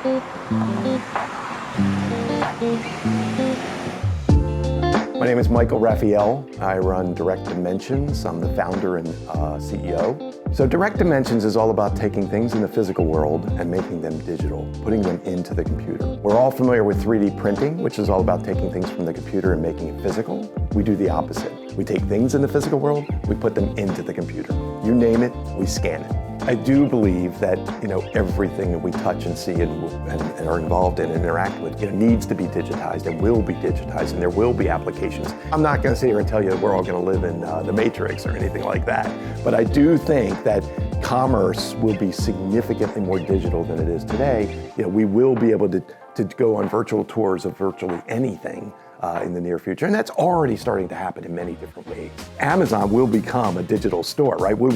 My name is Michael Raphael. I run Direct Dimensions. I'm the founder and CEO. So Direct Dimensions is all about taking things in the physical world and making them digital, putting them into the computer. We're all familiar with 3D printing, which is all about taking things from the computer and making it physical. We do the opposite. We take things in the physical world, we put them into the computer. You name it, we scan it. I do believe that everything that we touch and see and are involved in and interact with needs to be digitized and will be digitized, and there will be applications. I'm not going to sit here and tell you that we're all going to live in the Matrix or anything like that, but I do think that commerce will be significantly more digital than it is today. We will be able to go on virtual tours of virtually anything in the near future, and that's already starting to happen in many different ways. Amazon will become a digital store, right? We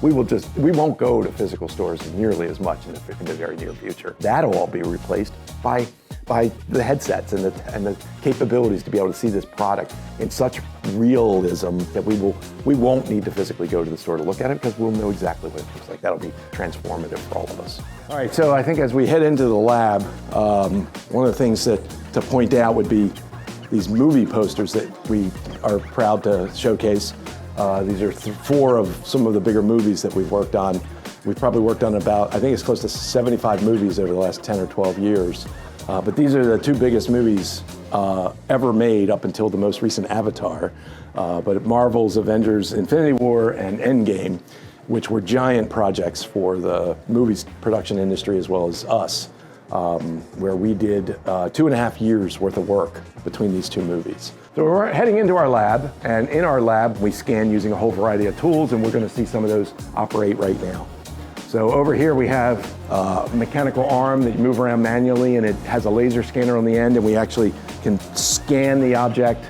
won't go to physical stores nearly as much in the very near future. That'll all be replaced by the headsets and the capabilities to be able to see this product in such realism that we won't need to physically go to the store to look at it, because we'll know exactly what it looks like. That'll be transformative for all of us. All right, so I think as we head into the lab, one of the things to point out would be these movie posters that we are proud to showcase. These are 4 of some of the bigger movies that we've worked on. We've probably worked on about, I think it's close to 75 movies over the last 10 or 12 years. But these are the 2 biggest movies ever made up until the most recent Avatar. But Marvel's Avengers Infinity War and Endgame, which were giant projects for the movies production industry as well as us. Where we did 2.5 years worth of work between these 2 movies. So we're heading into our lab, and in our lab we scan using a whole variety of tools, and we're going to see some of those operate right now. So over here we have a mechanical arm that you move around manually, and it has a laser scanner on the end, and we actually can scan the object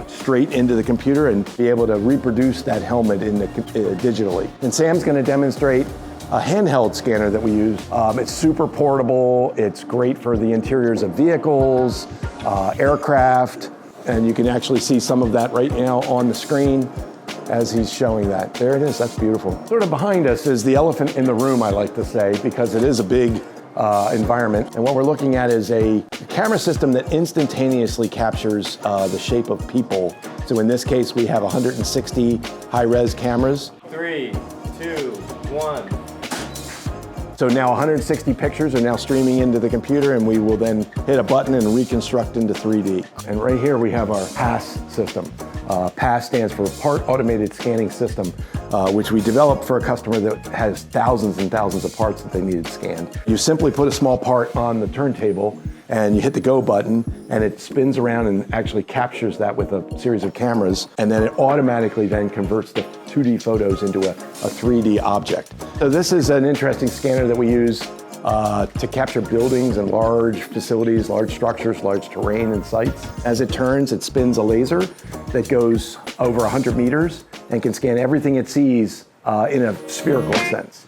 straight into the computer and be able to reproduce that helmet digitally. And Sam's going to demonstrate a handheld scanner that we use. It's super portable, it's great for the interiors of vehicles, aircraft, and you can actually see some of that right now on the screen as he's showing that. There it is, that's beautiful. Sort of behind us is the elephant in the room, I like to say, because it is a big environment. And what we're looking at is a camera system that instantaneously captures the shape of people. So in this case, we have 160 high-res cameras. 3, 2, 1. So now 160 pictures are now streaming into the computer, and we will then hit a button and reconstruct into 3D. And right here we have our PASS system. PASS stands for Part Automated Scanning System, which we developed for a customer that has thousands and thousands of parts that they needed scanned. You simply put a small part on the turntable and you hit the go button, and it spins around and actually captures that with a series of cameras, and then it automatically then converts the 2D photos into a 3D object. So this is an interesting scanner that we use to capture buildings and large facilities, large structures, large terrain and sites. As it turns, it spins a laser that goes over 100 meters and can scan everything it sees in a spherical sense.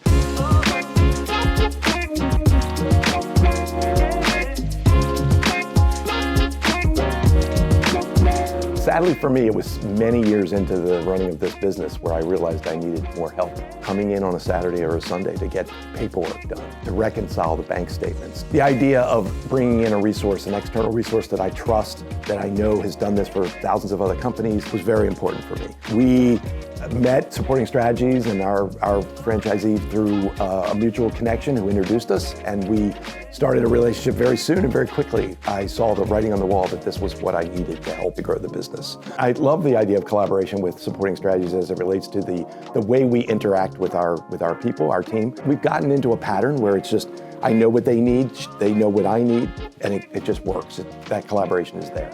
Sadly for me, it was many years into the running of this business where I realized I needed more help coming in on a Saturday or a Sunday to get paperwork done, to reconcile the bank statements. The idea of bringing in a resource, an external resource that I trust, that I know has done this for thousands of other companies, was very important for me. We met Supporting Strategies and our franchisee through a mutual connection who introduced us, and we started a relationship very soon, and very quickly I saw the writing on the wall that this was what I needed to help to grow the business. I love the idea of collaboration with Supporting Strategies as it relates to the way we interact with our people, our team. We've gotten into a pattern where it's just, I know what they need, they know what I need, and it just works. That collaboration is there.